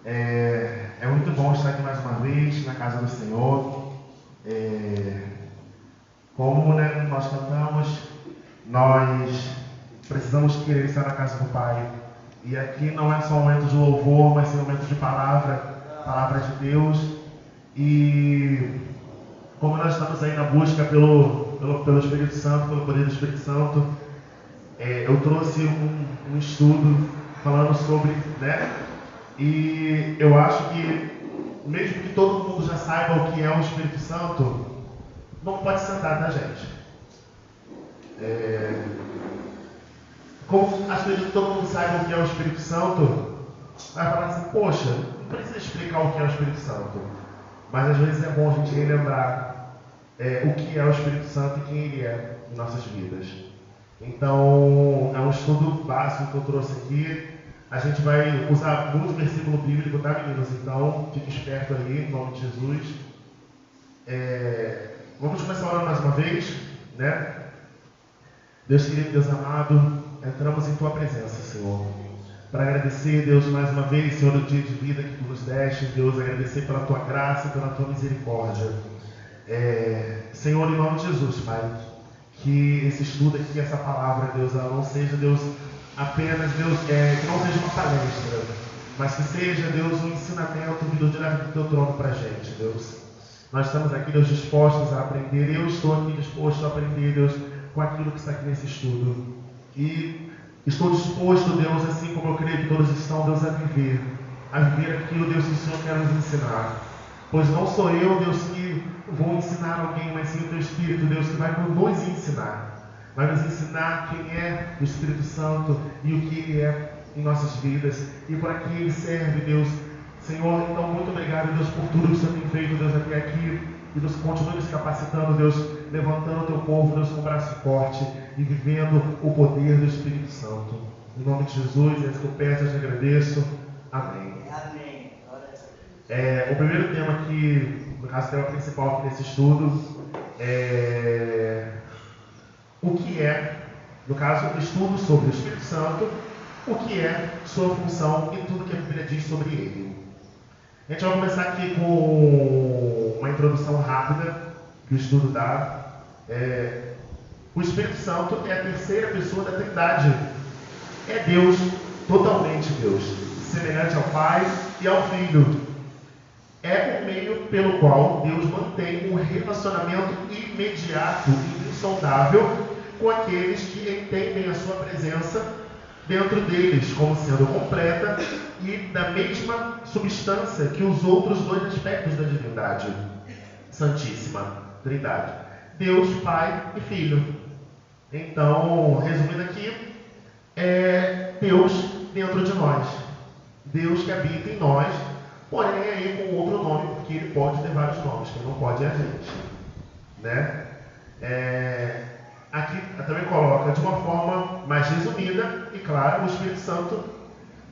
É muito bom estar aqui mais uma vez na casa do Senhor. Como nós cantamos, nós precisamos querer estar na casa do Pai. E aqui não é só um momento de louvor, mas sim um momento de palavra de Deus. E como nós estamos aí na busca pelo Espírito Santo, pelo poder do Espírito Santo, eu trouxe um estudo falando sobre, né? E eu acho que, mesmo que todo mundo já saiba o que é o Espírito Santo, não pode sentar, tá, gente? Como acredito que todo mundo saiba o que é o Espírito Santo, vai falar assim, poxa, não precisa explicar o que é o Espírito Santo. Mas às vezes é bom a gente relembrar o que é o Espírito Santo e quem ele é em nossas vidas. Então, é um estudo básico que eu trouxe aqui. A gente vai usar muito versículo bíblico, tá, meninos? Então, fique esperto aí, em nome de Jesus. Vamos começar orando mais uma vez, né? Deus querido, Deus amado, entramos em Tua presença, Senhor, para agradecer, Deus, mais uma vez, Senhor, o dia de vida que Tu nos deste, Deus, agradecer pela Tua graça, pela Tua misericórdia. Senhor, em nome de Jesus, Pai, que esse estudo aqui, essa palavra, Deus, ela não seja, Deus, apenas, Deus, que não seja uma palestra, mas que seja, Deus, um ensinamento vindo direto do Teu trono para a gente, Deus. Nós estamos aqui, Deus, dispostos a aprender. Eu estou aqui disposto a aprender, Deus, com aquilo que está aqui nesse estudo. E estou disposto, Deus, assim como eu creio que todos estão, Deus, a viver aquilo, Deus, que o Senhor quer nos ensinar. Pois não sou eu, Deus, que vou ensinar alguém, mas sim o Teu Espírito, Deus, que vai nos ensinar. Vai nos ensinar quem é o Espírito Santo e o que Ele é em nossas vidas e para que Ele serve, Deus. Senhor, então muito obrigado, Deus, por tudo que o Senhor tem feito, Deus, até aqui. E Deus, continue nos capacitando, Deus, levantando o Teu povo, Deus, com o braço forte e vivendo o poder do Espírito Santo. Em nome de Jesus, é isso que eu peço e te agradeço. Amém. Amém. O primeiro tema aqui, no caso, o tema principal aqui nesse estudo, é o que é, no caso, o estudo sobre o Espírito Santo, o que é sua função e tudo que a Bíblia diz sobre ele. A gente vai começar aqui com uma introdução rápida que o estudo dá. O Espírito Santo é a terceira pessoa da Trindade. É Deus, totalmente Deus, semelhante ao Pai e ao Filho. É o meio pelo qual Deus mantém um relacionamento imediato e insondável com aqueles que entendem a sua presença dentro deles, como sendo completa e da mesma substância que os outros dois aspectos da divindade Santíssima Trindade: Deus, Pai e Filho. Então, resumindo aqui, é Deus dentro de nós, Deus que habita em nós, porém aí com outro nome, porque Ele pode ter vários nomes, quem não pode é a gente, né? Aqui também coloca de uma forma mais resumida, e claro, o Espírito Santo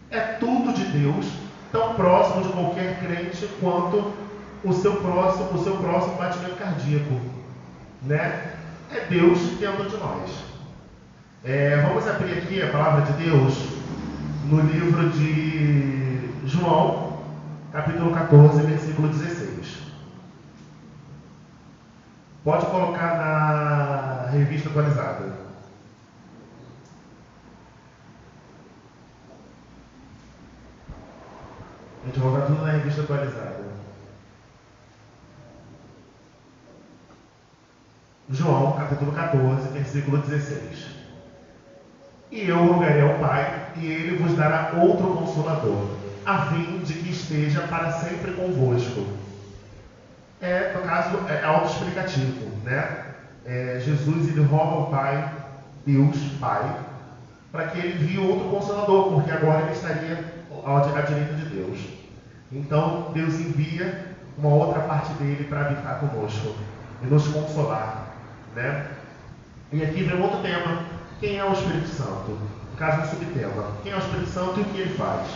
é tudo de Deus, tão próximo de qualquer crente quanto o seu próximo batimento cardíaco, né? É Deus dentro de nós. Vamos abrir aqui a palavra de Deus no livro de João, capítulo 14, versículo 16. Pode colocar na revista atualizada. A gente vai colocar tudo na revista atualizada. João, capítulo 14, versículo 16. E eu rogarei ao Pai, e Ele vos dará outro Consolador, a fim de que esteja para sempre convosco. No caso, é autoexplicativo, né? Jesus, ele roga ao Pai, Deus, Pai, para que ele envie outro Consolador, porque agora ele estaria à direita de Deus. Então, Deus envia uma outra parte dele para habitar conosco e nos consolar, né? E aqui vem outro tema: quem é o Espírito Santo? No caso, um subtema: quem é o Espírito Santo e o que ele faz?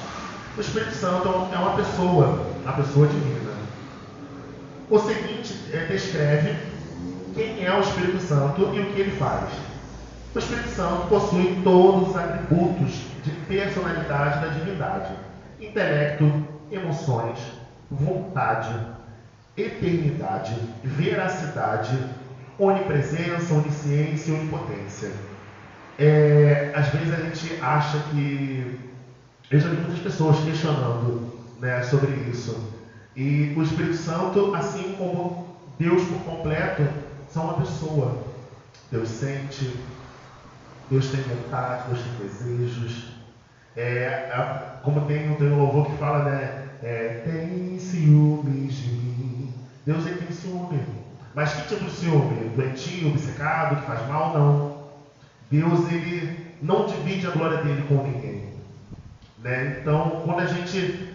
O Espírito Santo é uma pessoa divina. O seguinte descreve quem é o Espírito Santo e o que ele faz. O Espírito Santo possui todos os atributos de personalidade da divindade: intelecto, emoções, vontade, eternidade, veracidade, onipresença, onisciência e onipotência. Às vezes a gente acha que... Eu já vi muitas pessoas questionando, né, sobre isso. E o Espírito Santo, assim como Deus por completo, são uma pessoa. Deus sente, Deus tem vontade, Deus tem desejos. Como tem um louvor que fala, né? Tem ciúmes de mim. Deus ele tem ciúme. Mas que tipo de ciúme? Doentinho, obcecado, que faz mal? Não. Deus ele não divide a glória dele com ninguém. Né? Então, quando a gente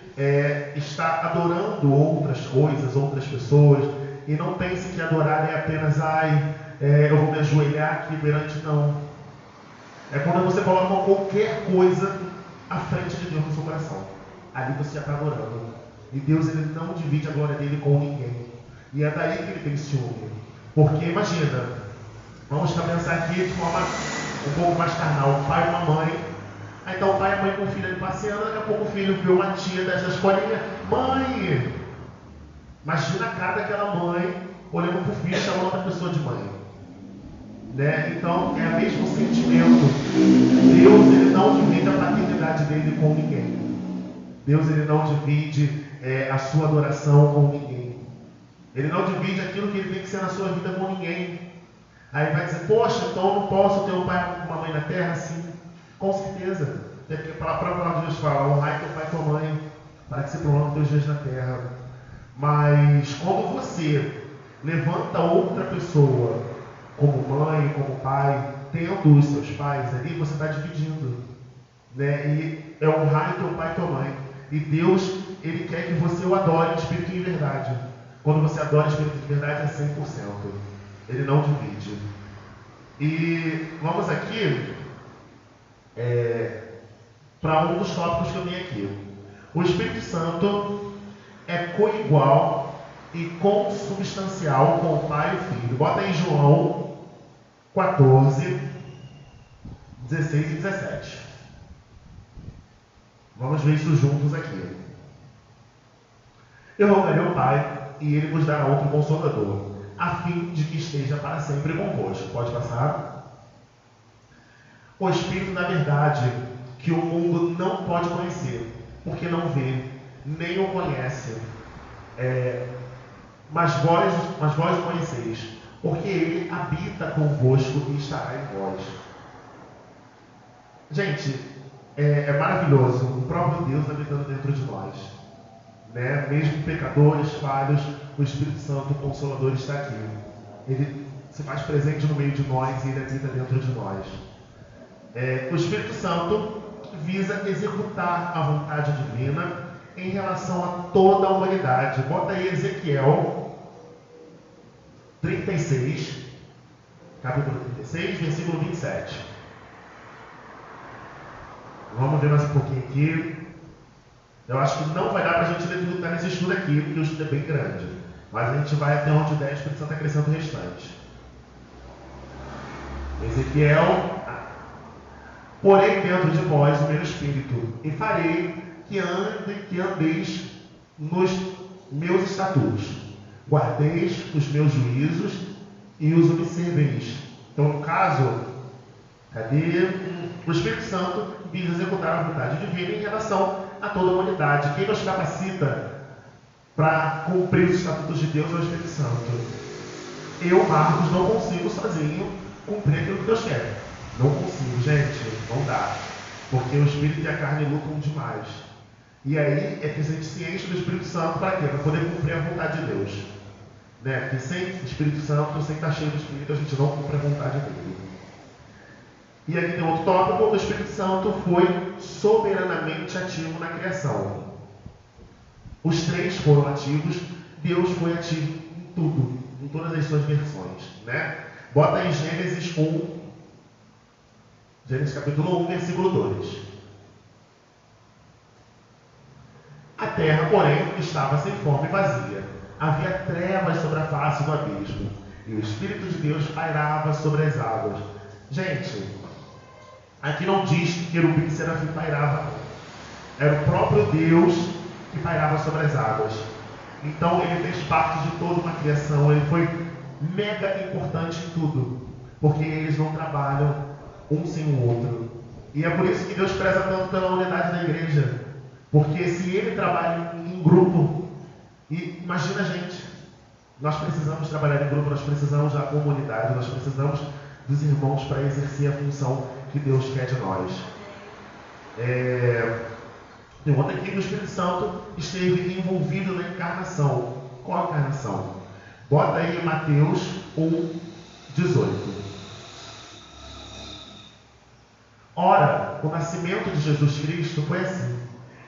está adorando outras coisas, outras pessoas, e não pense que adorar é apenas, eu vou me ajoelhar aqui perante, não. É quando você coloca qualquer coisa à frente de Deus no seu coração. Ali você já está adorando. E Deus ele não divide a glória dele com ninguém. E é daí que ele tem ciúme. Porque imagina, vamos pensar aqui de forma um pouco mais carnal, um pai e uma mãe. Aí então o pai e a mãe com o filho ali passeando, daqui a pouco o filho vê uma tia da escolinha, mãe! Imagina a cara daquela mãe olhando para o filho e chamando outra pessoa de mãe. Né? Então é o mesmo sentimento. Deus ele não divide a paternidade dele com ninguém. Deus ele não divide a sua adoração com ninguém. Ele não divide aquilo que ele tem que ser na sua vida com ninguém. Aí vai dizer, poxa, então eu não posso ter um pai e uma mãe na terra? Sim, com certeza. Até porque a própria palavra de Deus fala, honrai teu pai e tua mãe, para que se prolongue teus dias na terra. Mas quando você levanta outra pessoa, como mãe, como pai, tendo os seus pais ali, você está dividindo. Né? E é honrar teu pai e tua mãe. E Deus, ele quer que você o adore em espírito e em verdade. Quando você adora em espírito e em verdade, é 100%. Ele não divide. E vamos aqui para um dos tópicos que eu tenho aqui. O Espírito Santo é coigual e consubstancial com o Pai e o Filho. Bota aí João 14, 16 e 17. Vamos ver isso juntos aqui. Eu rogarei ao Pai, e Ele vos dará outro Consolador, a fim de que esteja para sempre convosco. Pode passar? O Espírito da verdade, que o mundo não pode conhecer, porque não vê, nem o conhece. Mas vós o conheceis, porque Ele habita convosco e estará em vós. Gente, é maravilhoso o próprio Deus habitando dentro de nós. Né? Mesmo pecadores, falhos, o Espírito Santo, o Consolador, está aqui. Ele se faz presente no meio de nós e ele habita dentro de nós. O Espírito Santo visa executar a vontade divina em relação a toda a humanidade. Bota aí Ezequiel 36, capítulo 36, versículo 27. Vamos ver mais um pouquinho aqui. Eu acho que não vai dar para a gente ler tudo que está nesse estudo aqui, porque o estudo é bem grande. Mas a gente vai até onde der, o Espírito Santo acrescenta o restante. Ezequiel: porém dentro de vós o meu Espírito, e farei que andeis nos meus estatutos, guardeis os meus juízos e os observeis. Então, no caso, o Espírito Santo visa executar a vontade divina em relação a toda a humanidade. Quem nos capacita para cumprir os estatutos de Deus é o Espírito Santo. Eu, Marcos, não consigo sozinho cumprir aquilo que Deus quer. Não consigo, gente, não dá. Porque o Espírito e a carne lutam demais. E aí é que a gente se enche do Espírito Santo para quê? Para poder cumprir a vontade de Deus. Né? Porque sem Espírito Santo, sem estar cheio do Espírito, a gente não cumpre a vontade dele. E aqui tem outro tópico: o Espírito Santo foi soberanamente ativo na criação. Os três foram ativos, Deus foi ativo em tudo, em todas as suas versões. Né? Bota aí Gênesis 1, Gênesis capítulo 1, versículo 2. A terra, porém, estava sem forma e vazia. Havia trevas sobre a face do abismo, e o Espírito de Deus pairava sobre as águas. Gente, aqui não diz que querubim e serafim pairavam. Era o próprio Deus que pairava sobre as águas. Então ele fez parte de toda uma criação, ele foi mega importante em tudo, porque eles não trabalham um sem o outro. E é por isso que Deus preza tanto pela unidade da igreja, porque se ele trabalha em grupo, e imagina a gente, nós precisamos trabalhar em grupo, nós precisamos da comunidade, nós precisamos dos irmãos para exercer a função que Deus quer de nós. Tem outra aqui que o Espírito Santo esteve envolvido na encarnação. Qual a encarnação? Bota aí Mateus 1:18. Ora, o nascimento de Jesus Cristo foi assim: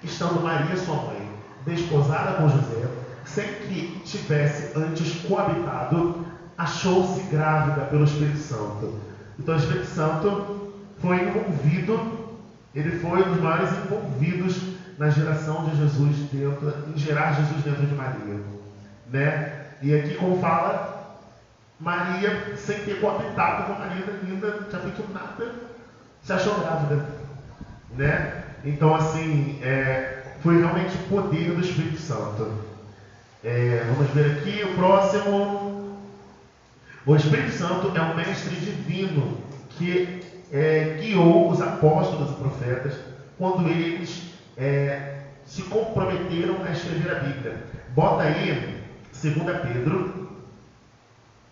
estando Maria, sua mãe, desposada com José, sem que tivesse antes coabitado, achou-se grávida pelo Espírito Santo. Então o Espírito Santo foi envolvido, ele foi um dos maiores envolvidos na geração de Jesus em gerar Jesus dentro de Maria, né? E aqui, como fala, Maria, sem ter coabitado com Maria ainda, não tinha feito nada, se achou grávida, né? Então, assim, foi realmente o poder do Espírito Santo. Vamos ver aqui o próximo. O Espírito Santo é um mestre divino que guiou os apóstolos e profetas quando eles se comprometeram a escrever a Bíblia. Bota aí 2 Pedro,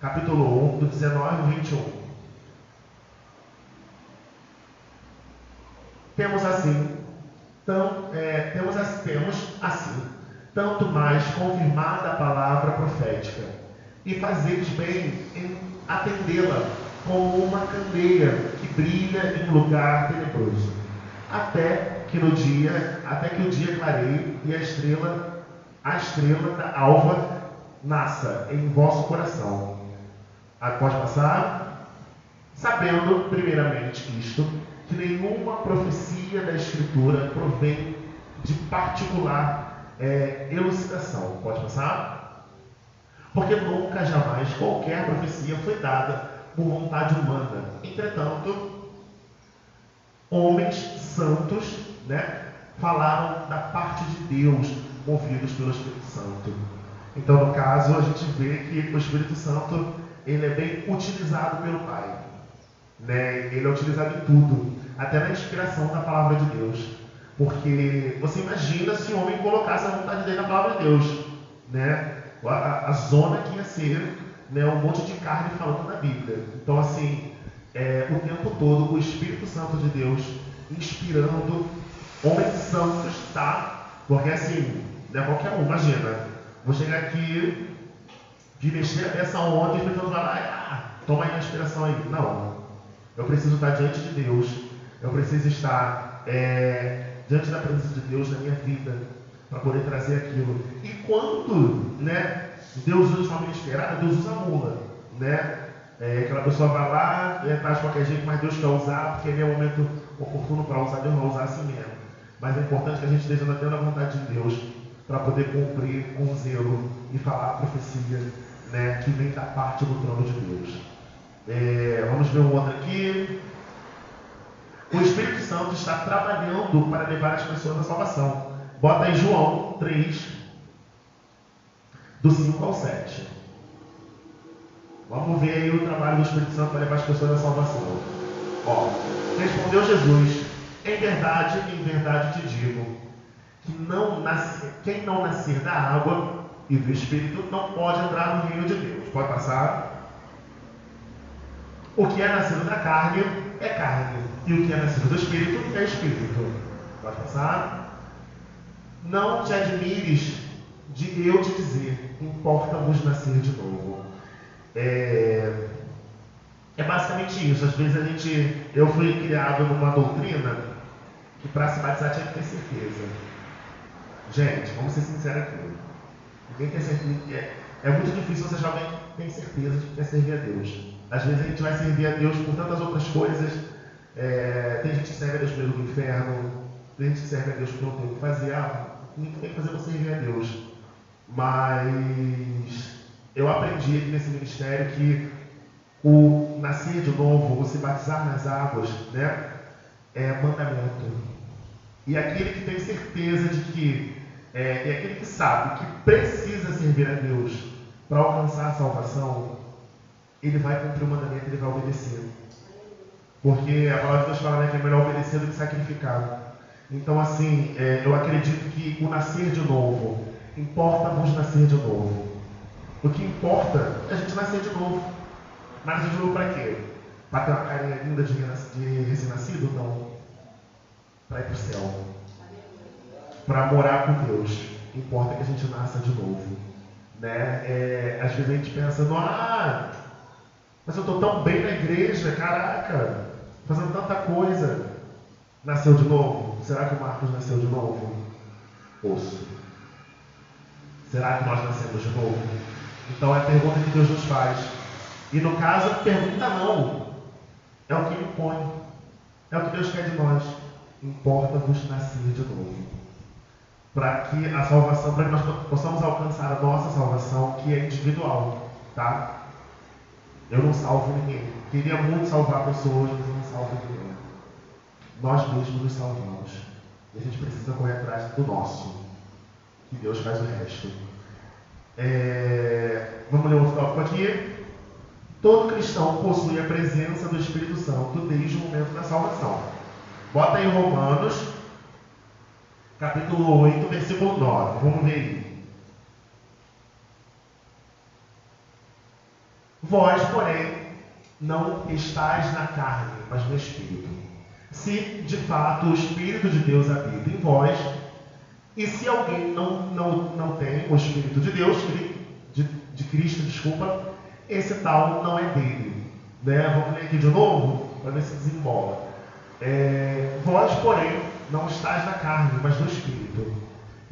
capítulo 1, do 19 ao 21. Temos assim, tanto mais confirmada a palavra profética, e fazeis bem em atendê-la como uma candeia que brilha em lugar tenebroso, até que o dia clareie e a estrela da alva nasça em vosso coração. Pode passar? Sabendo, primeiramente, isto, que nenhuma profecia da Escritura provém de particular elucidação. Pode passar? Porque nunca, jamais, qualquer profecia foi dada por vontade humana. Entretanto, homens santos, né, falaram da parte de Deus, movidos pelo Espírito Santo. Então, no caso, a gente vê que o Espírito Santo ele é bem utilizado pelo Pai, né? Ele é utilizado em tudo, até na inspiração da palavra de Deus. Porque você imagina se o homem colocasse a vontade dele na palavra de Deus, né? A zona que ia ser, né, um monte de carne falando da Bíblia. Então, assim, o tempo todo o Espírito Santo de Deus inspirando homens santos, tá? Porque assim, não é qualquer um, imagina. Vou chegar aqui de mexer a peça ontem e as pessoas vão lá, toma aí a inspiração aí. Não. Eu preciso estar diante de Deus. Eu preciso estar diante da presença de Deus na minha vida para poder trazer aquilo. E quando, né, Deus usa de forma inesperada, Deus usa a mula, né? Aquela pessoa vai lá, faz de qualquer jeito, mas Deus quer usar, porque ele é o momento oportuno para usar, Deus vai usar assim mesmo. Mas é importante que a gente esteja dentro da vontade de Deus para poder cumprir com zelo e falar a profecia, né, que vem da parte do trono de Deus. Vamos ver um outro aqui. O Espírito Santo está trabalhando para levar as pessoas à salvação. Bota aí João 3, do 5 ao 7. Vamos ver aí o trabalho do Espírito Santo para levar as pessoas à salvação. Respondeu Jesus: em verdade te digo, que quem não nascer da água e do Espírito não pode entrar no reino de Deus. Pode passar? O que é nascido da carne é carne, e o que é nascido do Espírito é Espírito. Pode passar? Não te admires de eu te dizer, importa-vos nascer de novo. É basicamente isso. Às vezes eu fui criado numa doutrina que para se batizar tinha que ter certeza. Gente, vamos ser sinceros aqui. Ninguém tem certeza. É muito difícil você achar alguém que tem certeza de que quer servir a Deus. Às vezes a gente vai servir a Deus por tantas outras coisas. Tem gente que serve a Deus pelo inferno, tem gente que serve a Deus porque não tem o que fazer. Tem que fazer para servir a Deus. Mas eu aprendi aqui nesse ministério que o nascer de novo, o se batizar nas águas, né, é mandamento. E aquele que tem certeza de que E aquele que sabe que precisa servir a Deus para alcançar a salvação, ele vai cumprir o mandamento, ele vai obedecer. Porque a palavra de Deus fala, né, que é melhor obedecer do que sacrificar. Então, assim, eu acredito que o nascer de novo, importa-vos nascer de novo. O que importa é a gente nascer de novo. Mas de novo para quê? Para ter uma carinha linda de recém-nascido? Não. Para ir para o céu. Para morar com Deus. Importa que a gente nasça de novo. Né? Às vezes a gente pensa, mas eu estou tão bem na igreja, caraca, fazendo tanta coisa. Nasceu de novo? Será que o Marcos nasceu de novo? Ouço. Será que nós nascemos de novo? Então é a pergunta que Deus nos faz. E no caso, pergunta não. É o que Ele impõe. É o que Deus quer de nós. Importa-vos nascer de novo. Para que a salvação, para que nós possamos alcançar a nossa salvação, que é individual. Tá? Eu não salvo ninguém. Queria muito salvar pessoas, mas eu não salvo ninguém. Nós mesmos nos salvamos. E a gente precisa correr atrás do nosso. Que Deus faz o resto. Vamos ler outro tópico aqui. Todo cristão possui a presença do Espírito Santo desde o momento da salvação. Bota aí Romanos, capítulo 8, versículo 9. Vamos ver aí. Vós, porém, não estáis na carne, mas no Espírito. Se, de fato, o Espírito de Deus habita em vós, e se alguém não tem o Espírito de Deus, de Cristo, desculpa, esse tal não é dele. Né? Vamos ler aqui de novo, para ver se desembola. Vós, porém, não estáis na carne, mas no Espírito.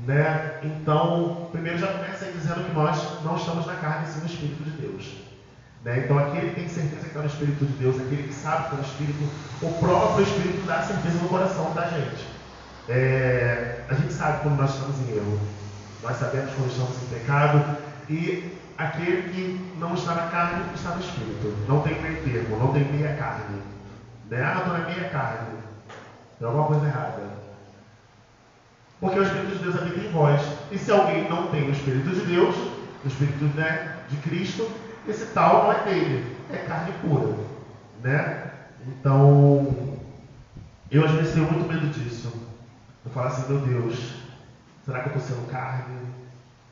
Né? Então, primeiro já começa aí dizendo que nós não estamos na carne, sim no Espírito de Deus. Né? Então, aquele que tem certeza que está no Espírito de Deus, aquele que sabe que está no Espírito, o próprio Espírito dá certeza no coração da gente. A gente sabe quando nós estamos em erro. Nós sabemos quando estamos em pecado. E aquele que não está na carne está no Espírito. Não tem meio termo, não tem meia carne. Né? Estou na meia carne. Tem alguma coisa errada. Porque o Espírito de Deus habita em vós. E se alguém não tem o Espírito de Deus, o Espírito, né, de Cristo, esse tal não é dele. É carne pura. Né? Então, eu às vezes tenho muito medo disso. Eu falo assim, meu Deus, será que eu estou sendo carne?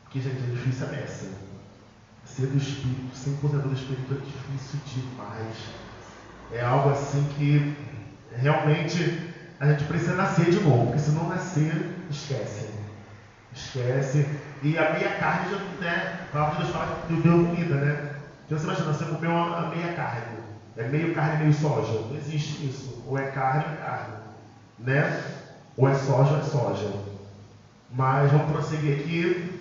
Porque, gente, é difícil a beça. Ser do Espírito, 100% do Espírito é difícil demais. É algo assim que realmente a gente precisa nascer de novo, porque se não nascer, esquece. Esquece. E a meia carne, né? A palavra de Deus fala que deu comida, né? Então você imagina, você comeu a meia carne. É meio carne, meio soja. Não existe isso. Ou é carne, né? Ou é soja. Mas vamos prosseguir aqui.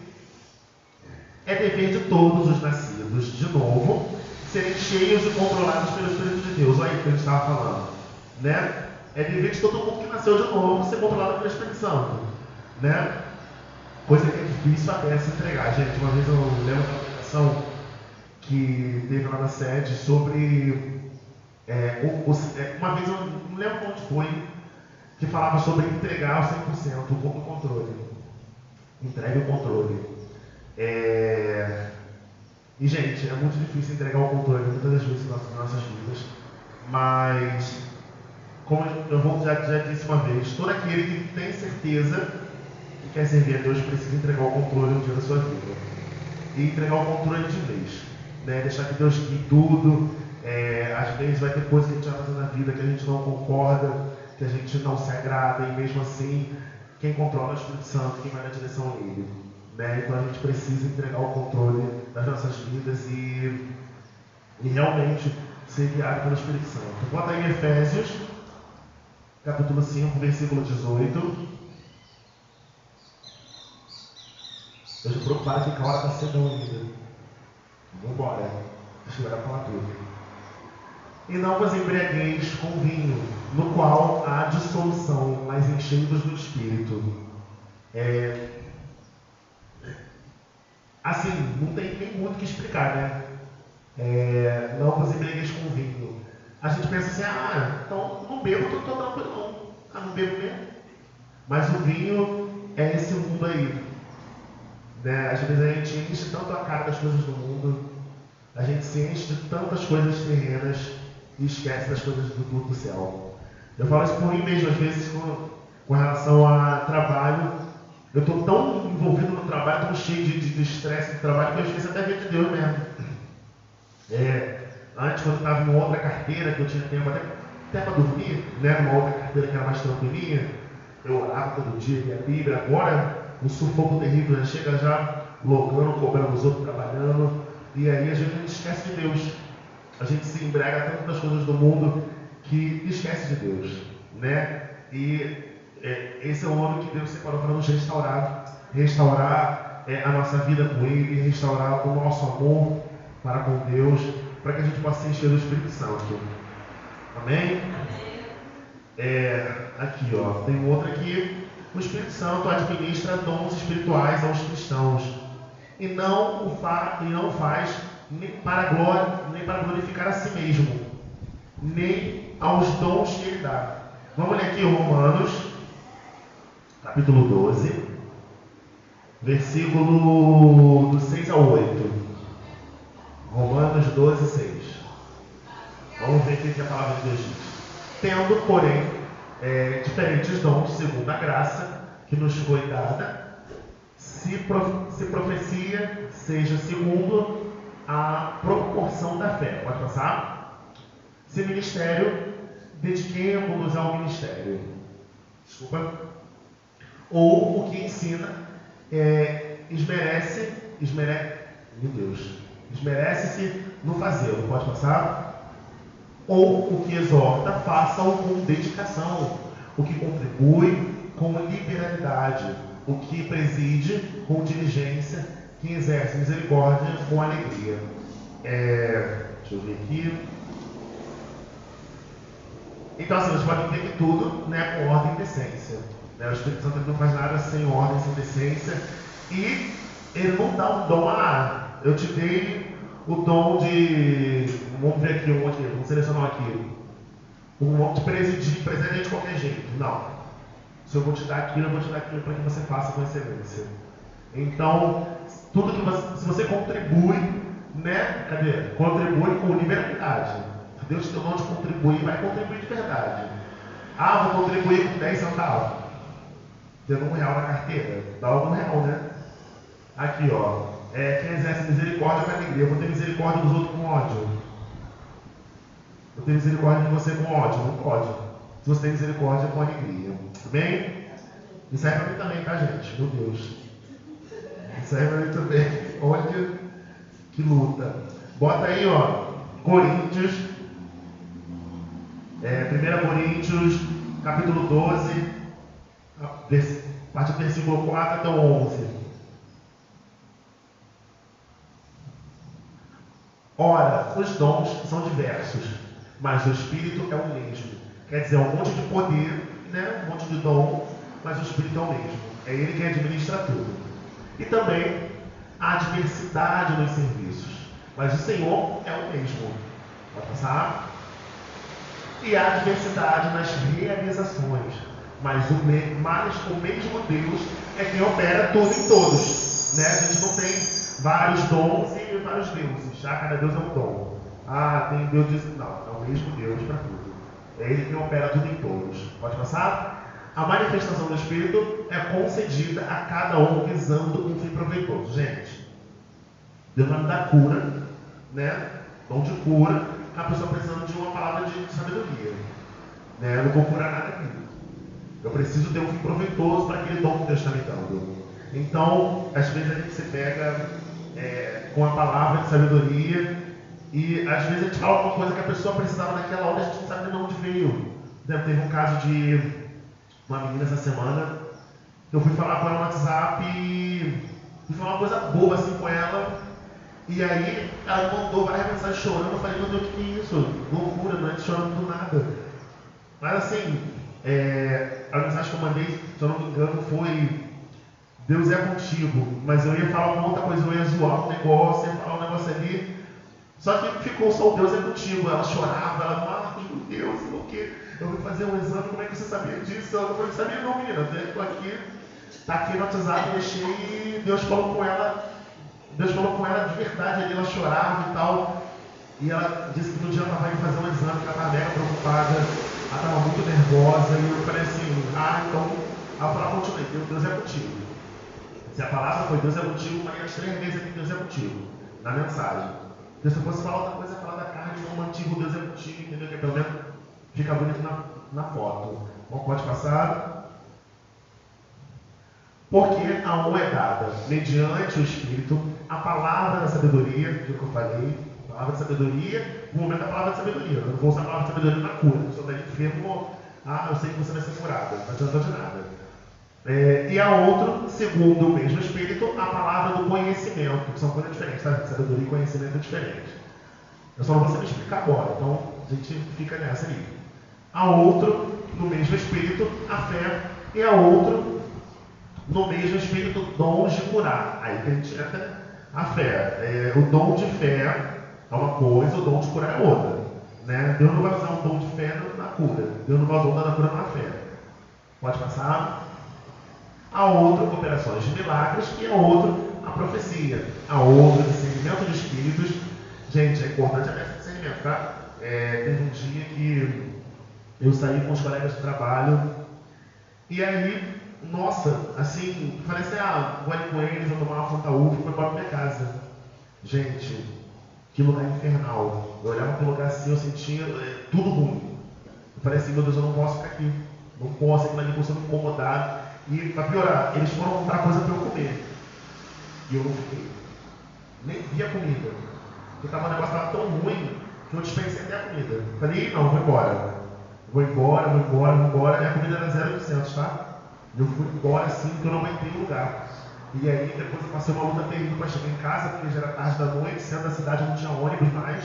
É dever de todos os nascidos, de novo, serem cheios e controlados pelo Espírito de Deus. Olha aí o que a gente estava falando. Né? É dever de todo mundo que nasceu de novo ser controlado pelo Espírito Santo. Né? Coisa que é difícil até se entregar. Gente, uma vez eu lembro de uma pregação que teve lá na sede sobre... uma vez eu não lembro onde foi, que falava sobre entregar ao 100% o controle. Entregue o controle. E, gente, é muito difícil entregar o controle muitas das vezes nas nossas vidas, mas, como eu já disse uma vez, todo aquele que tem certeza que quer servir a Deus precisa entregar o controle um dia da sua vida. E entregar o controle de vez. Né? Deixar que Deus guie tudo. Às vezes vai ter coisas que a gente vai fazer na vida que a gente não concorda, que a gente não se agrada, e mesmo assim, quem controla é o Espírito Santo, quem vai na direção é Ele. Né? Então a gente precisa entregar o controle das nossas vidas e realmente ser guiado pelo Espírito Santo. Bota aí em Efésios, capítulo 5, versículo 18. Eu estou preocupado que a hora está cedo ainda. Vamos embora. Deixa eu falar tudo. E não vos embriagueis com vinho, no qual há dissolução, mas enchei-vos do Espírito. Assim, não tem nem muito o que explicar, né? Não vos embriagueis com vinho. A gente pensa assim, então não bebo, estou tranquilo não. Não bebo mesmo. Mas o vinho é esse mundo aí. né? Às vezes a gente enche tanto a cara das coisas do mundo, a gente se enche de tantas coisas terrenas e esquece das coisas do céu. Eu falo isso por mim mesmo, às vezes com relação a trabalho. Eu estou tão envolvido no trabalho, tão cheio de estresse do trabalho, que eu esqueço até ver de Deus mesmo. Antes, quando eu estava em outra carteira, que eu tinha tempo até para dormir, né, numa outra carteira que era mais tranquilinha, eu orava todo dia, lia a Bíblia. Agora, o sufoco terrível já chega já logando, cobrando os outros, trabalhando, e aí a gente esquece de Deus. A gente se embrega tanto das coisas do mundo que esquece de Deus, né? E esse é o ano que Deus separou para nos restaurar a nossa vida com Ele, restaurar o nosso amor para com Deus, para que a gente possa se encher do Espírito Santo. Amém? Aqui, ó, tem um outro aqui. O Espírito Santo administra dons espirituais aos cristãos e não faz nem para glorificar a si mesmo, nem aos dons que Ele dá. Vamos ler aqui Romanos, capítulo 12, versículo do 6 ao 8. Romanos 12, 6. Vamos ver o que a palavra de Deus diz. Tendo, porém, diferentes dons, segundo a graça que nos foi dada, se profecia, seja segundo a proporção da fé. Pode passar? Se ministério, dediquemo-nos ao ministério. Desculpa. Ou o que ensina, esmerece-se no fazer. Pode passar? Ou o que exorta, faça-o com dedicação. O que contribui, com liberalidade. O que preside, com diligência. Quem exerce misericórdia, com alegria. Deixa eu ver aqui. Então, assim, vocês podem ver que tudo, né, com ordem e decência. O Espírito Santo não faz nada sem ordem, sem decência. E ele não dá um dom eu te dei o dom de... Vamos ver aqui um aqui, vamos selecionar aqui. Um dom de presidir de qualquer jeito. Não. Se eu vou te dar aquilo, eu vou te dar aquilo para que você faça com excelência. Então, tudo que se você contribui, né? Contribui com liberalidade. Deus te deu o dom de contribuir, vai contribuir de verdade. Vou contribuir com 10 centavos. Dando R$1 na carteira. Dá R$1, né? Aqui, ó. Quem exerce misericórdia com alegria. Eu vou ter misericórdia dos outros com ódio. Eu tenho misericórdia de você com ódio. Não pode. Se você tem misericórdia com alegria. Tudo bem? Isso serve para mim também, tá, gente? Meu Deus. Isso serve para mim também. Olha que luta. Bota aí, ó. Coríntios. 1 Coríntios, capítulo 12, a partir do versículo 4 até o 11. Ora, os dons são diversos, mas o Espírito é o mesmo. Quer dizer, um monte de poder, né? Um monte de dom, mas o Espírito é o mesmo. É Ele quem administra tudo. E também há diversidade nos serviços, mas o Senhor é o mesmo. Pode passar? E há diversidade nas realizações, mas o mesmo Deus é quem opera tudo em todos. Né? A gente não tem vários dons e vários deuses. Cada Deus é um dom. Tem Deus diz... Não, é o mesmo Deus para tudo. É Ele quem opera tudo em todos. Pode passar? A manifestação do Espírito é concedida a cada um visando um fim proveitoso. Gente, Deus vai me dar cura, né? Dom de cura. A pessoa precisando de uma palavra de sabedoria. Né? Eu não vou curar nada aqui. Eu preciso ter um fim proveitoso para aquele dom que Deus está me dando. Então, às vezes a gente se pega com a palavra de sabedoria e às vezes a gente fala alguma coisa que a pessoa precisava naquela hora e a gente não sabe de onde veio. Teve um caso de uma menina essa semana que eu fui falar com ela no WhatsApp e fui falar uma coisa boa assim com ela. E aí ela mandou várias mensagens chorando. Eu falei, meu Deus, o que é isso? Loucura, não é chorando do nada. Mas assim, a mensagem que eu mandei, se eu não me engano, foi Deus é contigo. Mas eu ia falar uma outra coisa, eu ia zoar um negócio, ia falar um negócio ali. Só que ficou só o Deus é contigo. Ela chorava, ela falava, meu Deus, o que? Eu fui fazer um exame, como é que você sabia disso? Eu falei, sabia não, menina, eu estou aqui Tá aqui no WhatsApp, deixei e Deus falou com ela de verdade, ali ela chorava e tal. E ela disse que no dia ela estava indo fazer um exame, que ela estava mega preocupada, ela estava muito nervosa, e eu falei assim, então, ela falou, continuei, Deus é contigo. Se a palavra foi Deus é contigo, falei as 3 vezes aqui, Deus é contigo, na mensagem. Porque se eu fosse falar outra coisa, falar da carne, não mantigo, Deus é contigo, entendeu? Que pelo menos fica bonito na foto. Bom, pode passar. Porque a um é dada, mediante o Espírito, a palavra da sabedoria, que eu falei, a palavra de sabedoria, no momento da palavra de sabedoria. Eu não vou usar a palavra de sabedoria na cura. A pessoa está enfermo, eu sei que você vai ser curada, não adianta de nada. E a outro, segundo o mesmo Espírito, a palavra do conhecimento, que são coisas diferentes, tá? Sabedoria e conhecimento é diferente. Eu só não vou saber explicar agora, então a gente fica nessa aí. A outro, no mesmo Espírito, a fé, e a outro, no mesmo Espírito, dons de curar. Aí que a gente entra a fé. O dom de fé é uma coisa, o dom de curar é outra. Né? Deus não vai usar um dom de fé na cura. Deus não vai usar o dom da cura na fé. Pode passar? A outra, operações de milagres, e a outra, a profecia. A outra, discernimento de espíritos. Gente, é importante esse discernimento, tá? Teve um dia que eu saí com os colegas de trabalho, e aí, nossa, assim, falei assim, vou ali com eles, vou tomar uma Fanta Uva e vou embora pra minha casa. Gente, que lugar infernal. Eu olhava para o lugar assim, eu sentia tudo ruim. Eu falei assim, meu Deus, eu não posso ficar aqui. Não posso, aquilo ali começou a me incomodar. E para piorar, eles foram comprar coisa para eu comer. E eu não fiquei. Nem vi a comida. Porque o negócio estava tão ruim que eu dispensei até a comida. Falei, não, vou embora. Vou embora. E a comida era 0,800, tá? Eu fui embora assim, porque eu não aguentei o lugar. E aí depois eu passei uma luta terrível para chegar em casa, porque já era tarde da noite, centro da cidade não tinha ônibus mais.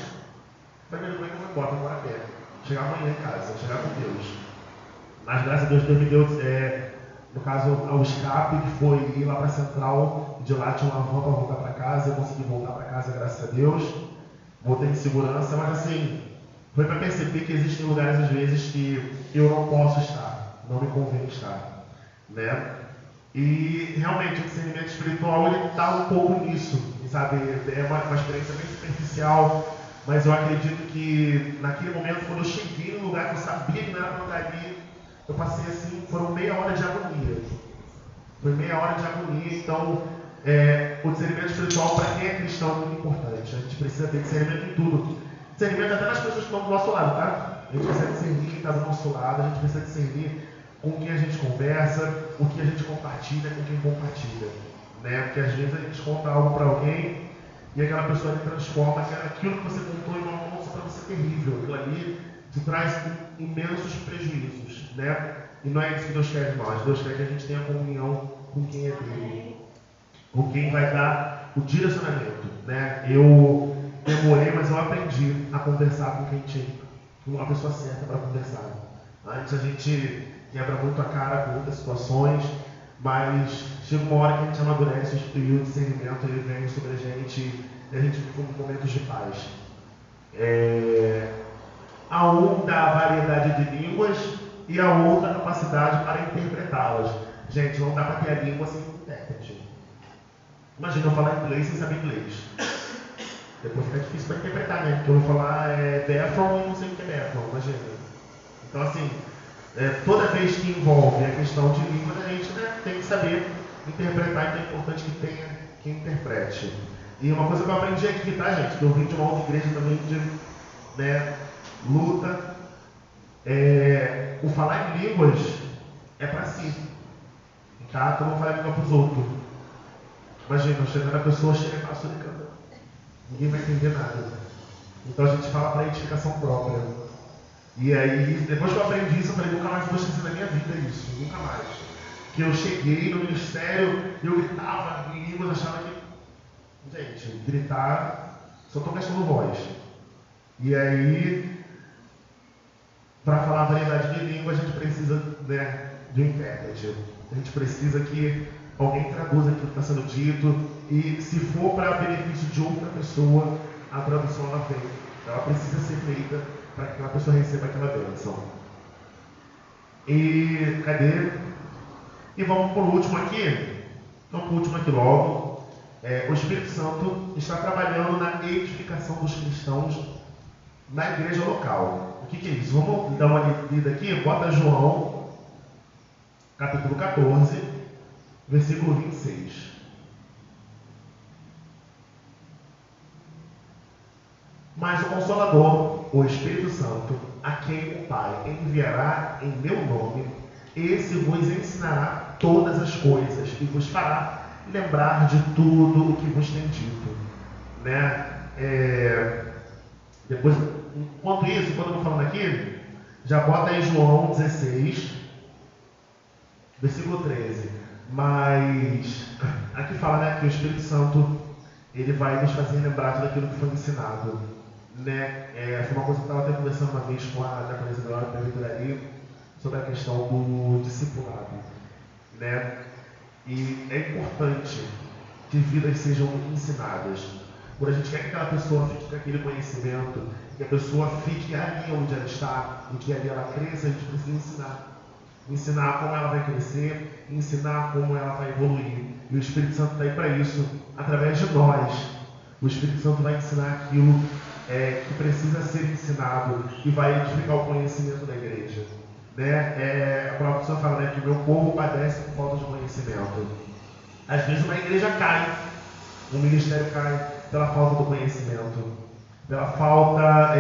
Falei, meu irmão, eu vou embora a pé. Chegar amanhã em casa, chegar com Deus. Mas graças a Deus me deu, no caso, ao escape, que foi ir lá para a central, de lá tinha uma van para voltar para casa, eu consegui voltar para casa, graças a Deus. Voltei em segurança, mas assim, foi para perceber que existem lugares às vezes que eu não posso estar, não me convém estar, né? E realmente o discernimento espiritual ele está um pouco nisso, sabe? É uma experiência bem superficial, mas eu acredito que naquele momento, quando eu cheguei no lugar que eu sabia que não era para eu estar ali, eu passei assim, foram meia hora de agonia. Foi meia hora de agonia, então o discernimento espiritual para quem é cristão é muito importante. A gente precisa ter discernimento em tudo. Discernimento até nas pessoas que estão do nosso lado, tá? A gente precisa discernir quem está do nosso lado, a gente precisa discernir com quem a gente conversa, o que a gente compartilha, com quem compartilha. Né? Porque às vezes a gente conta algo para alguém e aquela pessoa transforma aquilo que você contou em uma nossa para você terrível. Aquilo ali te traz imensos prejuízos. Né? E não é isso que Deus quer de nós. Deus quer que a gente tenha comunhão com quem é dele, com quem vai dar o direcionamento. Né? Eu demorei, mas eu aprendi a conversar com quem tinha uma pessoa certa para conversar. Antes a gente quebra muito a cara com muitas situações, mas chega uma hora que a gente amadurece, e o discernimento ele vem sobre a gente e a gente fica com momentos de paz. A um dá a variedade de línguas e a outra a capacidade para interpretá-las. Gente, não dá para ter a língua sem intérprete. Imagina eu falar inglês sem saber inglês. Depois fica difícil para interpretar, né? Porque eu vou falar Bethel e não sei o que é Bethel, imagina. Então, assim, toda vez que envolve a questão de língua, a gente tem que saber interpretar, então é importante que tenha quem interprete. E uma coisa que eu aprendi aqui, tá, gente? Que eu vim de uma outra igreja também de luta. O falar em línguas é para si. Tá? Tu não fala língua para os outros. Imagina, chegando a pessoa, chega e passa de canto. Ninguém vai entender nada. Então a gente fala para edificação própria. E aí, depois que eu aprendi isso, eu falei, nunca mais vou esquecer na minha vida isso, nunca mais. Que eu cheguei no ministério, eu gritava em línguas, achava que, gente, gritar, só estou gastando voz. E aí, para falar a variedade de língua, a gente precisa de um intérprete. A gente precisa que alguém traduza aquilo que está sendo dito, e se for para benefício de outra pessoa, a tradução ela vem. Ela precisa ser feita para que aquela pessoa receba aquela bênção. E cadê? E vamos por último aqui, logo. O Espírito Santo está trabalhando na edificação dos cristãos na igreja local. O que é isso? Vamos dar uma lida aqui, bota João, capítulo 14, versículo 26. Mas o Consolador, o Espírito Santo, a quem o Pai enviará em meu nome, esse vos ensinará todas as coisas e vos fará lembrar de tudo o que vos tem dito. Depois, enquanto isso, quando eu estou falando aqui, já bota aí João 16, versículo 13. Mas aqui fala, que o Espírito Santo ele vai nos fazer lembrar tudo aquilo que foi ensinado. Foi uma coisa que eu estava até conversando uma vez com a japonesa da hora sobre a questão do discipulado. E é importante que vidas sejam ensinadas. Quando a gente quer que aquela pessoa fique com aquele conhecimento, que a pessoa fique ali onde ela está, e que ali ela cresça, a gente precisa ensinar. Ensinar como ela vai crescer, ensinar como ela vai evoluir. E o Espírito Santo está aí para isso, através de nós. O Espírito Santo vai ensinar aquilo que precisa ser ensinado e vai edificar o conhecimento da igreja. A própria pessoa fala que o meu povo padece por falta de conhecimento. Às vezes uma igreja cai, um ministério cai pela falta do conhecimento, pela falta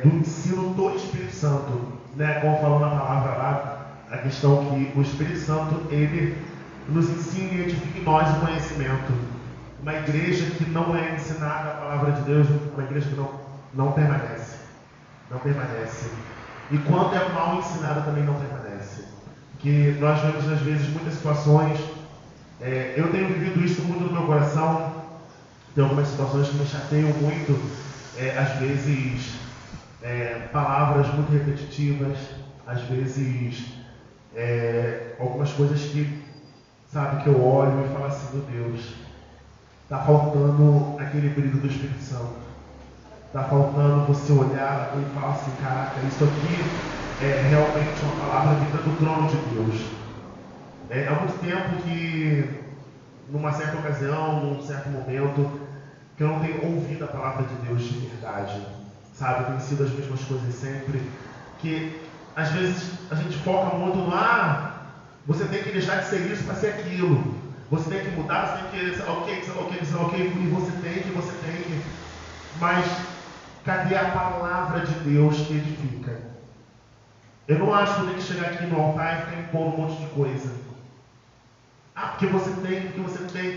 do ensino do Espírito Santo. Como falou na palavra lá, a questão que o Espírito Santo ele nos ensina e edifica em nós o conhecimento. Uma igreja que não é ensinada a palavra de Deus, uma igreja que não permanece. Não permanece. E quando é mal ensinada também não permanece. Que nós vemos às vezes muitas situações, eu tenho vivido isso muito no meu coração, tem algumas situações que me chateiam muito, às vezes palavras muito repetitivas, às vezes algumas coisas que eu olho e falo assim, meu Deus, está faltando aquele brilho do Espírito Santo. Está faltando você olhar e falar assim, caraca, isso aqui é realmente uma palavra vinda do trono de Deus. Há muito tempo que, numa certa ocasião, num certo momento, que eu não tenho ouvido a palavra de Deus de verdade. Tem sido as mesmas coisas sempre. Que, às vezes, a gente foca muito no, você tem que deixar de ser isso para ser aquilo. Você tem que mudar, você tem que, sei lá o que, e você tem que. Mas, cadê a palavra de Deus que edifica? Eu não acho que eu tenho que chegar aqui no altar e ficar impondo um monte de coisa. Porque você tem,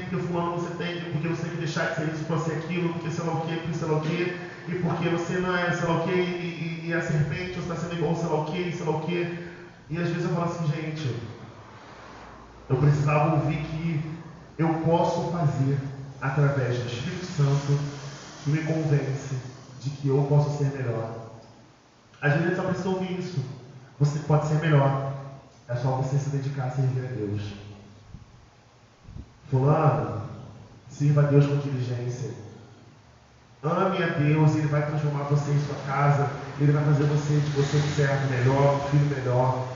porque fulano você tem, porque você tem que deixar de ser isso para ser aquilo, porque sei lá o que, e porque você não é sei lá o que, e a serpente, você está sendo igual sei lá o que. E às vezes eu falo assim, gente, eu precisava ouvir que eu posso fazer através do Espírito Santo que me convence de que eu posso ser melhor. Às vezes a gente só precisa ouvir isso. Você pode ser melhor. É só você se dedicar a servir a Deus. Fulano, sirva a Deus com diligência. Ame a Deus, Ele vai transformar você em sua casa. Ele vai fazer de você um servo melhor, um filho melhor.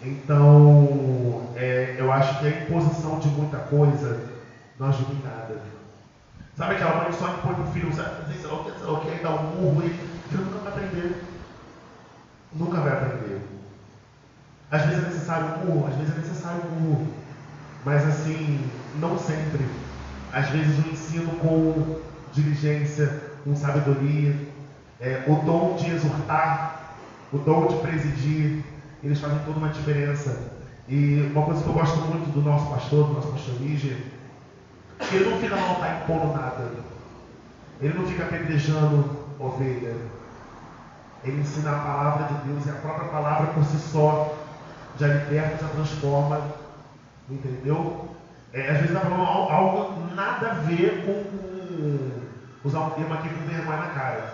Então, eu acho que a imposição de muita coisa não ajuda em nada. Sabe aquela mãe só impõe para o filho, sei lá o que, dá um murro e o filho nunca vai aprender. Nunca vai aprender. Às vezes é necessário um murro, mas assim, não sempre. Às vezes o ensino com diligência, com sabedoria, o dom de exortar, o dom de presidir, eles fazem toda uma diferença. E uma coisa que eu gosto muito do nosso pastor Lígia, ele não fica no altar impondo nada. Ele não fica apedrejando ovelha. Ele ensina a palavra de Deus, e a própria palavra por si só já liberta, já transforma. Entendeu? Às vezes está falando algo nada a ver com usar um termo aqui com vergonha na cara.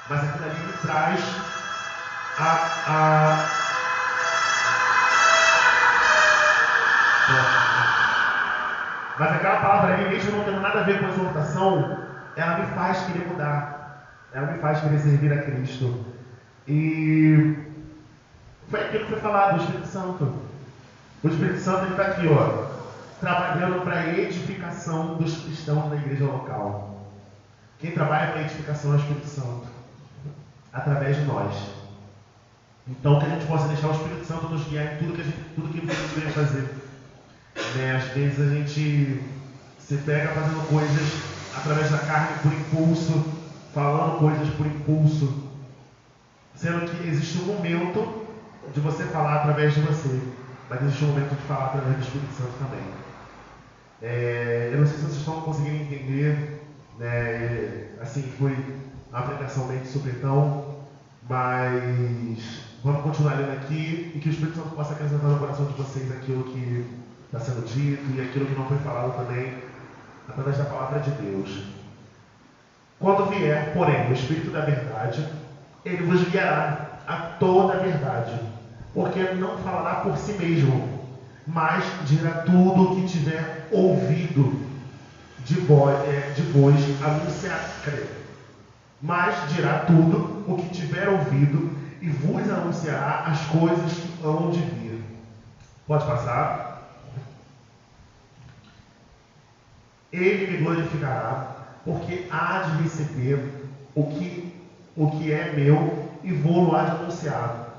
Mas aquilo ali me traz Mas aquela palavra ali, mesmo não tendo nada a ver com a exortação, ela me faz querer mudar. Ela me faz querer servir a Cristo. E Foi aquilo que foi falado, o Espírito Santo. O Espírito Santo está aqui, ó, trabalhando para a edificação dos cristãos na igreja local. Quem trabalha para a edificação é o Espírito Santo, através de nós. Então, que a gente possa deixar o Espírito Santo nos guiar em tudo que a gente venha fazer. Né? Às vezes a gente se pega fazendo coisas através da carne por impulso, falando coisas por impulso, sendo que existe um momento de você falar através de você, mas existe um momento de falar através do Espírito Santo também. Eu não sei se vocês estão conseguindo entender, né? Assim, foi uma pregação bem de supetão, mas vamos continuar lendo aqui e que o Espírito Santo possa acrescentar no coração de vocês aquilo que está sendo dito e aquilo que não foi falado também, através da palavra de Deus. Quando vier, porém, o Espírito da verdade, ele vos guiará a toda a verdade, porque não falará por si mesmo, mas dirá tudo o que tiver ouvido de vós anunciar. Mas dirá tudo o que tiver ouvido e vos anunciará as coisas que hão de vir. Pode passar. Ele me glorificará, porque há de receber o que é meu e vou-lo há de anunciar.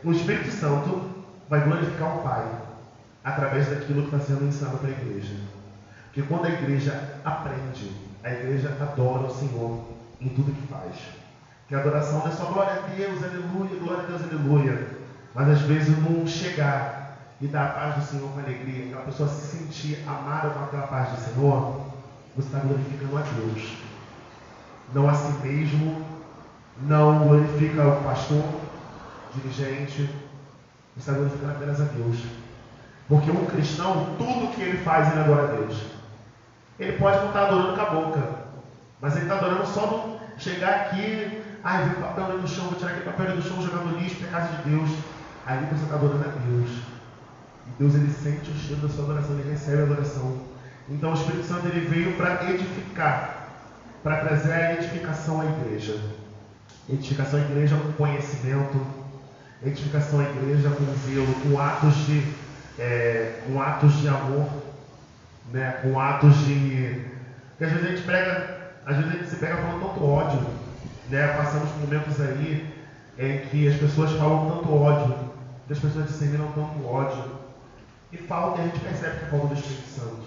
O Espírito Santo vai glorificar o Pai através daquilo que está sendo ensinado para a igreja. Porque quando a igreja aprende, a igreja adora o Senhor em tudo que faz. Que a adoração não é só glória a Deus, aleluia, glória a Deus, aleluia. Mas às vezes não chegar e dar a paz do Senhor com alegria, aquela pessoa se sentir amada com aquela paz do Senhor, você está glorificando a Deus. Não a si mesmo, não glorifica o pastor, dirigente, você está glorificando apenas a Deus. Porque um cristão, tudo que ele faz, ele adora a Deus. Ele pode não estar adorando com a boca, mas ele está adorando só no chegar aqui, ver o papel ali no chão, vou tirar aquele papel ali do chão, jogar no lixo, porque é casa de Deus. Aí você está adorando a Deus. E Deus, ele sente o cheiro da sua adoração, ele recebe a adoração. Então o Espírito Santo, ele veio para edificar, para trazer a edificação à igreja. Edificação à igreja com conhecimento, edificação à igreja com zelo, com atos de amor, né? Com atos de... Porque às vezes a gente se pega falando tanto ódio, né? Passamos por momentos aí em que as pessoas falam tanto ódio, que as pessoas disseminam tanto ódio, e falta, a gente percebe que é falta do Espírito Santo.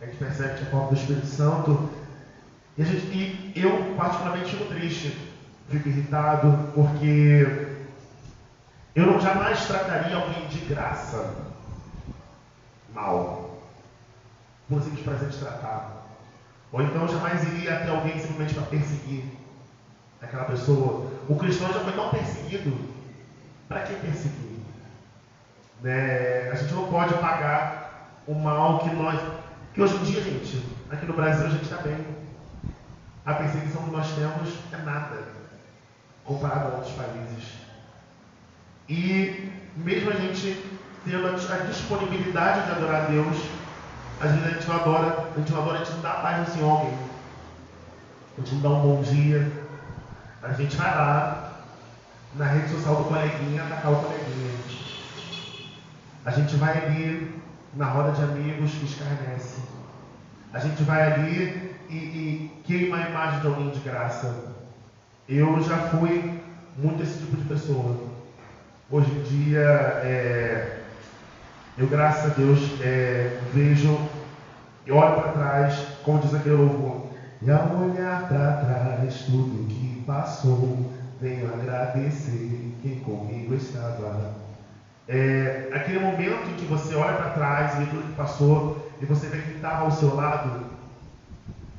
A gente percebe que é falta do Espírito Santo, e eu particularmente fico triste, fico irritado, porque eu não jamais trataria alguém de graça mal, por simples prazer de tratar. Ou então eu jamais iria até alguém simplesmente para perseguir aquela pessoa. O cristão já foi tão perseguido, para que perseguir? Né? A gente não pode pagar o mal que hoje em dia, gente, aqui no Brasil a gente está bem. A perseguição que nós temos é nada comparado a outros países. E mesmo a gente tendo a disponibilidade de adorar a Deus, às vezes a gente não adora, a gente não dá a paz do Senhor a alguém. A gente não dá um bom dia. A gente vai lá na rede social do coleguinha, atacar o coleguinha. A gente vai ali na roda de amigos que escarnece. A gente vai ali e queima a imagem de alguém de graça. Eu já fui muito esse tipo de pessoa. Hoje em dia, eu, graças a Deus, vejo e olho para trás, como diz aquele louvor, e ao olhar para trás tudo que passou, venho agradecer quem comigo estava. Aquele momento em que você olha para trás e vê tudo que passou, e você vê quem estava ao seu lado,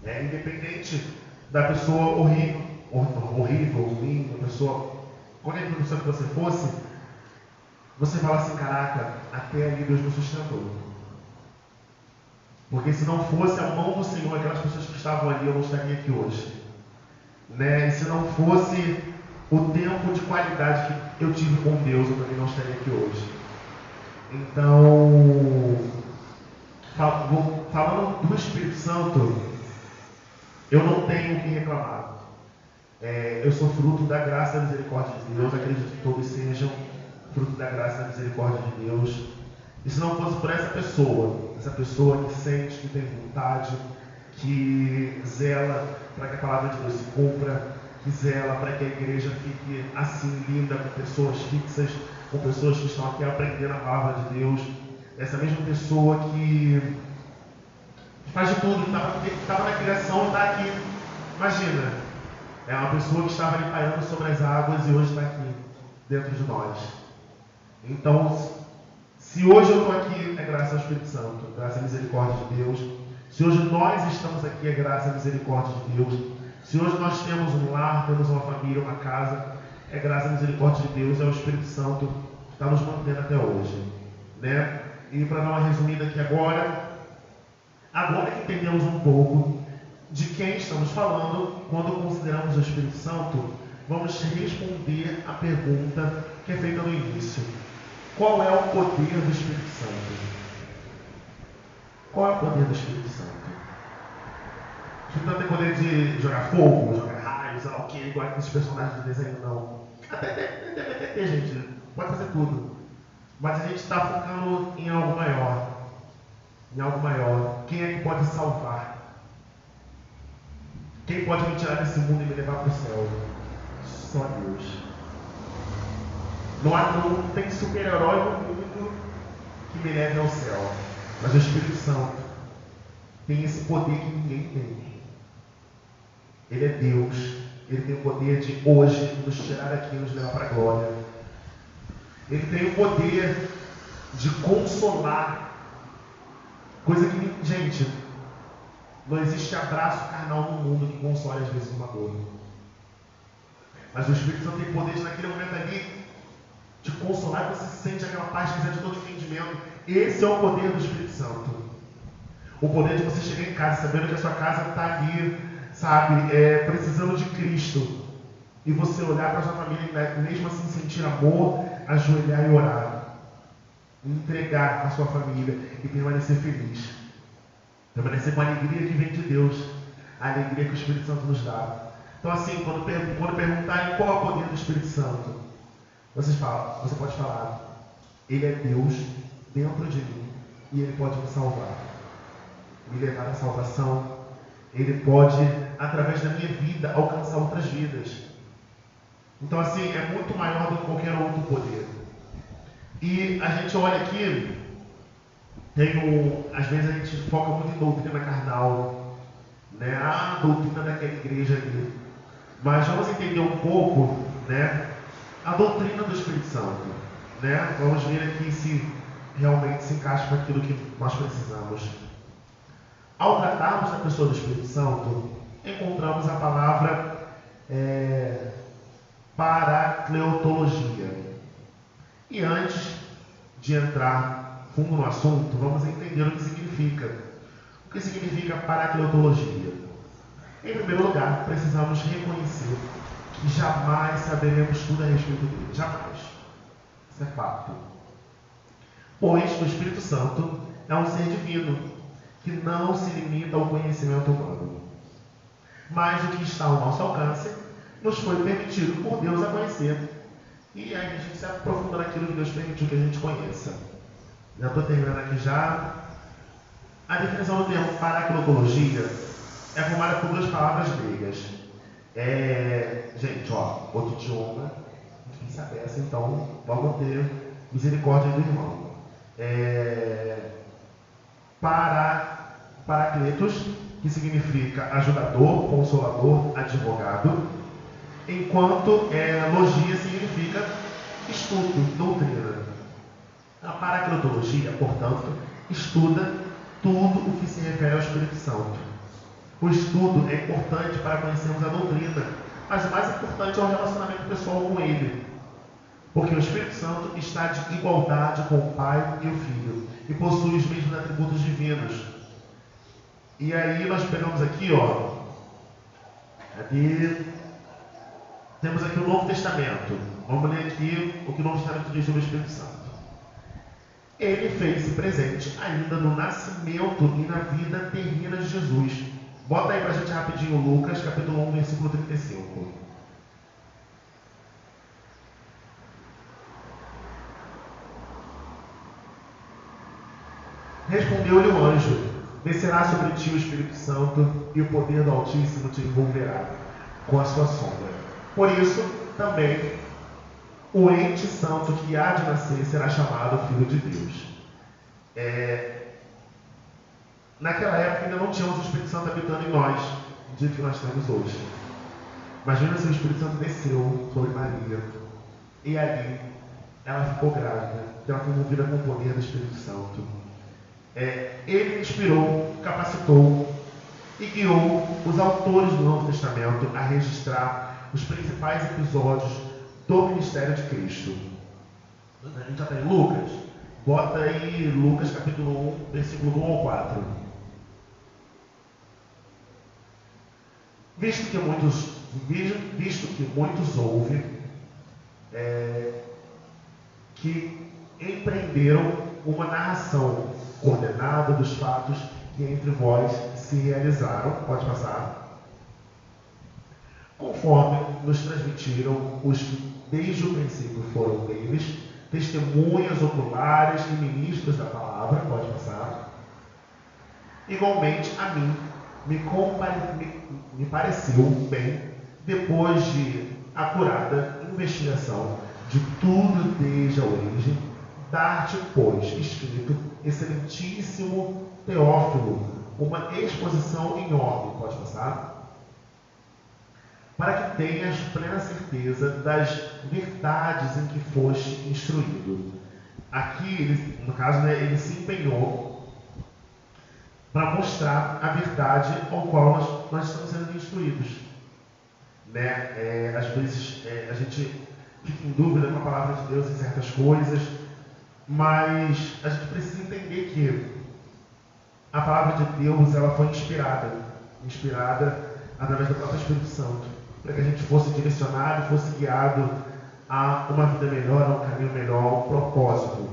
independente da pessoa horrível, ruim, da pessoa, qualquer pessoa que você fosse, você fala assim, caraca, até ali Deus me sustentou. Porque se não fosse a mão do Senhor, aquelas pessoas que estavam ali, eu não estaria aqui hoje. Né? E se não fosse o tempo de qualidade que eu tive com Deus, eu também não estaria aqui hoje. Então, falando do Espírito Santo, eu não tenho o que reclamar. Eu sou fruto da graça e da misericórdia de Deus. Acredito que todos sejam fruto da graça e da misericórdia de Deus. E se não fosse por essa pessoa que sente, que tem vontade, que zela para que a palavra de Deus se cumpra, que zela para que a igreja fique assim linda, com pessoas fixas, com pessoas que estão aqui aprendendo a palavra de Deus, essa mesma pessoa que faz de tudo, que estava na criação e está aqui. Imagina, é uma pessoa que estava ali pairando sobre as águas e hoje está aqui, dentro de nós. Então, se hoje eu estou aqui, é graças ao Espírito Santo, graças à misericórdia de Deus. Se hoje nós estamos aqui, é graças à misericórdia de Deus. Se hoje nós temos um lar, temos uma família, uma casa, é graças à misericórdia de Deus, é o Espírito Santo que está nos mantendo até hoje. Né? E para dar uma resumida aqui agora que entendemos um pouco de quem estamos falando, quando consideramos o Espírito Santo, vamos responder a pergunta que é feita no início. Qual é o poder do Espírito Santo? Qual é o poder do Espírito Santo? O Espírito Santo tem poder de jogar fogo, jogar raios, sei lá o que, igual aqueles personagens de desenho, não. Até deve ter, gente. Pode fazer tudo. Mas a gente está focando em algo maior. Em algo maior. Quem é que pode salvar? Quem pode me tirar desse mundo e me levar para o céu? Só Deus. Não tem super-herói no mundo que me leve ao céu. Mas o Espírito Santo tem esse poder que ninguém tem. Ele é Deus. Ele tem o poder de hoje nos tirar daqui e nos levar para a glória. Ele tem o poder de consolar. Coisa que, gente, não existe abraço carnal no mundo que console às vezes uma dor. Mas o Espírito Santo tem poder de, naquele momento ali, de consolar, e você sente aquela paz que excede todo entendimento. Esse é o poder do Espírito Santo. O poder de você chegar em casa sabendo que a sua casa está ali, sabe, precisando de Cristo. E você olhar para a sua família e mesmo assim sentir amor, ajoelhar e orar. Entregar a sua família e permanecer feliz. Permanecer com a alegria que vem de Deus. A alegria que o Espírito Santo nos dá. Então assim, quando perguntarem qual é o poder do Espírito Você pode falar, Ele é Deus dentro de mim e Ele pode me salvar. Me levar à salvação. Ele pode, através da minha vida, alcançar outras vidas. Então assim, é muito maior do que qualquer outro poder. E a gente olha aqui, às vezes a gente foca muito em doutrina carnal, né? A doutrina daquela igreja ali. Mas vamos entender um pouco, né, a doutrina do Espírito Santo. Né? Vamos ver aqui se realmente se encaixa com aquilo que nós precisamos. Ao tratarmos da pessoa do Espírito Santo, encontramos a palavra paracleutologia. E antes de entrar fundo no assunto, vamos entender o que significa. O que significa paracleutologia? Em primeiro lugar, precisamos reconhecer que jamais saberemos tudo a respeito dele. Jamais. Isso é fato. Pois o Espírito Santo é um ser divino, que não se limita ao conhecimento humano. Mas o que está ao nosso alcance nos foi permitido por Deus a conhecer. E aí a gente se aprofunda naquilo que Deus permitiu que a gente conheça. Já estou terminando aqui já. A definição do termo paracleutologia é formada por duas palavras gregas. Gente, outro idioma, difícil a peça, então vamos ter misericórdia do irmão. Paracletos, que significa ajudador, consolador, advogado, enquanto logia significa estudo, doutrina. A paracleutologia, portanto, estuda tudo o que se refere ao Espírito Santo. O estudo é importante para conhecermos a doutrina, mas o mais importante é o relacionamento pessoal com Ele. Porque o Espírito Santo está de igualdade com o Pai e o Filho e possui os mesmos atributos divinos. E aí nós pegamos aqui, temos aqui o Novo Testamento. Vamos ler aqui o que o Novo Testamento diz sobre o Espírito Santo. Ele fez-se presente ainda no nascimento e na vida terrena de Jesus. Bota aí pra gente rapidinho Lucas, capítulo 1, versículo 35. Respondeu-lhe o anjo: descerá sobre ti o Espírito Santo, e o poder do Altíssimo te envolverá com a sua sombra. Por isso, também, o ente santo que há de nascer será chamado Filho de Deus. Naquela época ainda não tínhamos o Espírito Santo habitando em nós, do jeito que nós temos hoje. Imagina se o Espírito Santo desceu sobre Maria, e ali ela ficou grávida, ela foi envolvida com o poder do Espírito Santo. Ele inspirou, capacitou e guiou os autores do Novo Testamento a registrar os principais episódios do ministério de Cristo. A gente já está em Lucas? Bota aí Lucas capítulo 1, versículo 1 ao 4. Visto que muitos ouvem que empreenderam uma narração coordenada dos fatos que entre vós se realizaram, pode passar, conforme nos transmitiram os que desde o princípio foram deles, testemunhas oculares e ministros da palavra, pode passar. Igualmente a mim me pareceu bem, depois de acurada investigação de tudo desde a origem, dar-te, pois, escrito, excelentíssimo Teófilo, uma exposição em ordem, pode passar? Para que tenhas plena certeza das verdades em que foste instruído. Aqui, ele, no caso, ele se empenhou para mostrar a verdade ao qual nós estamos sendo instruídos. Às vezes a gente fica em dúvida com a palavra de Deus em certas coisas, mas a gente precisa entender que a palavra de Deus ela foi inspirada através do próprio Espírito Santo, para que a gente fosse direcionado, fosse guiado a uma vida melhor, a um caminho melhor, a um propósito,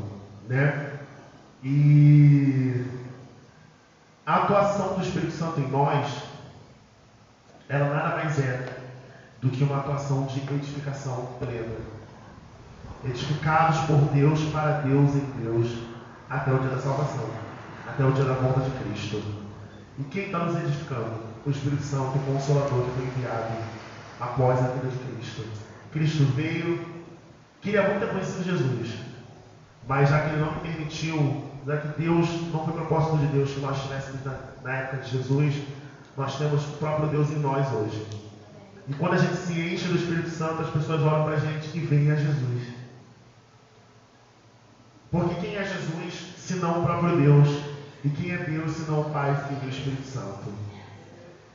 E a atuação do Espírito Santo em nós, ela nada mais é do que uma atuação de edificação plena. Edificados por Deus, para Deus, em Deus, até o dia da salvação, até o dia da volta de Cristo. E quem está nos edificando? O Espírito Santo, o Consolador que foi enviado após a vida de Cristo. Cristo veio, queria muito ter conhecido Jesus, mas já que ele não permitiu, já que Deus não foi propósito de Deus que nós tivéssemos na época de Jesus, nós temos o próprio Deus em nós hoje. E quando a gente se enche do Espírito Santo, as pessoas olham para a gente e veem a Jesus. Porque quem é Jesus, senão o próprio Deus? E quem é Deus, senão o Pai, Filho e o Espírito Santo?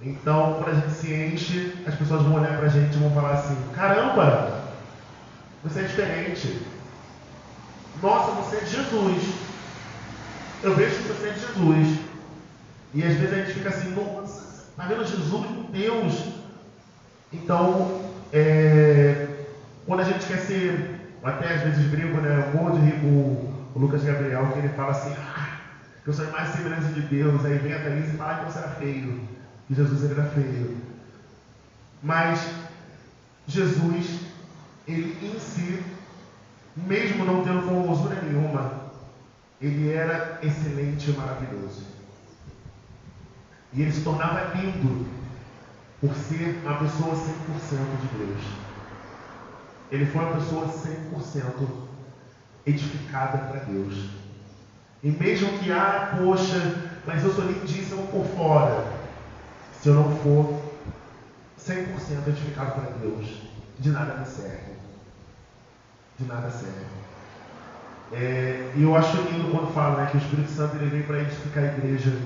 Então, quando a gente se enche, as pessoas vão olhar para a gente e vão falar assim: caramba, você é diferente. Nossa, você é de Jesus. Eu vejo que você é de Jesus. E às vezes a gente fica assim: nossa, está vendo Jesus, Deus? Então, quando a gente quer ser, até às vezes brinco, eu morro de rir com o Lucas Gabriel, que ele fala assim: que eu sou a mais semelhança de Deus. Aí vem a Thaís e fala que você era feio, que Jesus ele era feio. Mas Jesus, ele em si, mesmo não tendo formosura nenhuma, ele era excelente e maravilhoso. E ele se tornava lindo por ser uma pessoa 100% de Deus. Ele foi uma pessoa 100% edificada para Deus. E mesmo que, poxa, mas eu sou lindíssimo por fora, se eu não for 100% edificado para Deus, de nada me serve. De nada serve. E eu acho lindo quando fala que o Espírito Santo ele veio para edificar a igreja.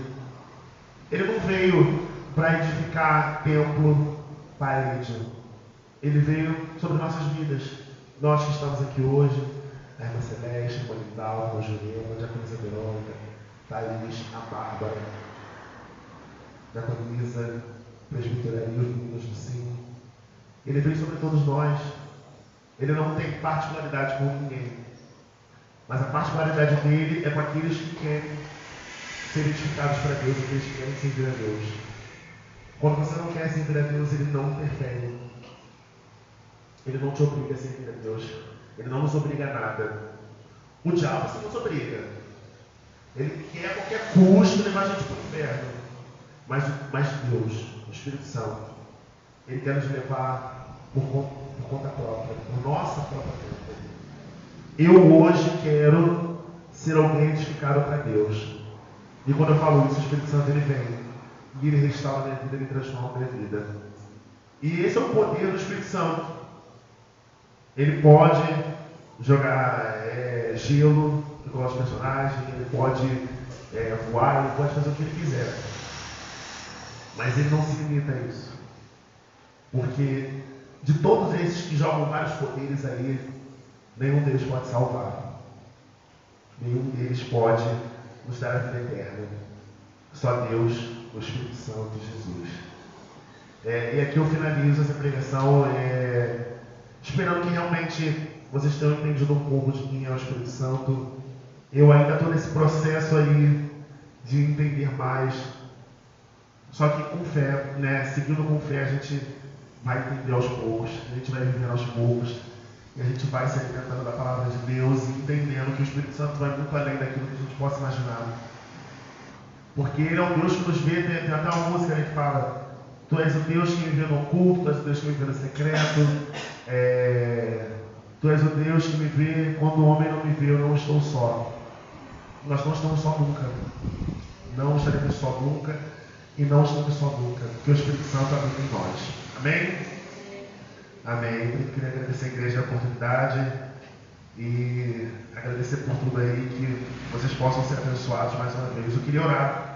Ele não veio para edificar templo, parede. Ele veio sobre nossas vidas. Nós que estamos aqui hoje, a irmã Celeste, a irmã Lindal, a irmã Juliana, a diaconisa Verônica, Thaís, a Bárbara, a diaconisa, presbítera e os meninos do Sim. Ele veio sobre todos nós. Ele não tem particularidade com ninguém. Mas a particularidade dele é com aqueles que querem ser edificados para Deus, aqueles que querem servir a Deus. Quando você não quer servir a Deus, ele não interfere. Ele não te obriga a servir a Deus. Ele não nos obriga a nada. O diabo se nos obriga. Ele quer a qualquer custo levar a gente para o inferno. Mas Deus, o Espírito Santo, Ele quer nos levar por conta própria, por nossa própria conta. Eu hoje quero ser alguém edificado para Deus. E quando eu falo isso, o Espírito Santo ele vem e ele restaura a minha vida, ele transforma a minha vida. E esse é o poder do Espírito Santo. Ele pode jogar gelo igual aos personagens, ele pode voar, ele pode fazer o que ele quiser. Mas ele não se limita a isso. Porque de todos esses que jogam vários poderes a ele, nenhum deles pode salvar. Nenhum deles pode nos dar a vida eterna. Só Deus, o Espírito Santo e Jesus. E aqui eu finalizo essa pregação esperando que realmente vocês tenham entendido um pouco de quem é o Espírito Santo. Eu ainda estou nesse processo aí de entender mais. Só que com fé, né? Seguindo com fé, a gente vai entender aos poucos, a gente vai viver aos poucos, e a gente vai se alimentando da palavra de Deus e entendendo que o Espírito Santo vai muito além daquilo que a gente possa imaginar. Porque Ele é um Deus que nos vê, tem até uma música que fala: Tu és o Deus que me vê no oculto, Tu és o Deus que me vê no secreto, Tu és o Deus que me vê quando o homem não me vê, eu não estou só. Nós não estamos só nunca. Não estaremos só nunca. E não estamos só nunca, porque o Espírito Santo habita em nós. Amém? Amém. Eu queria agradecer a igreja a oportunidade e agradecer por tudo aí, que vocês possam ser abençoados mais uma vez. Eu queria orar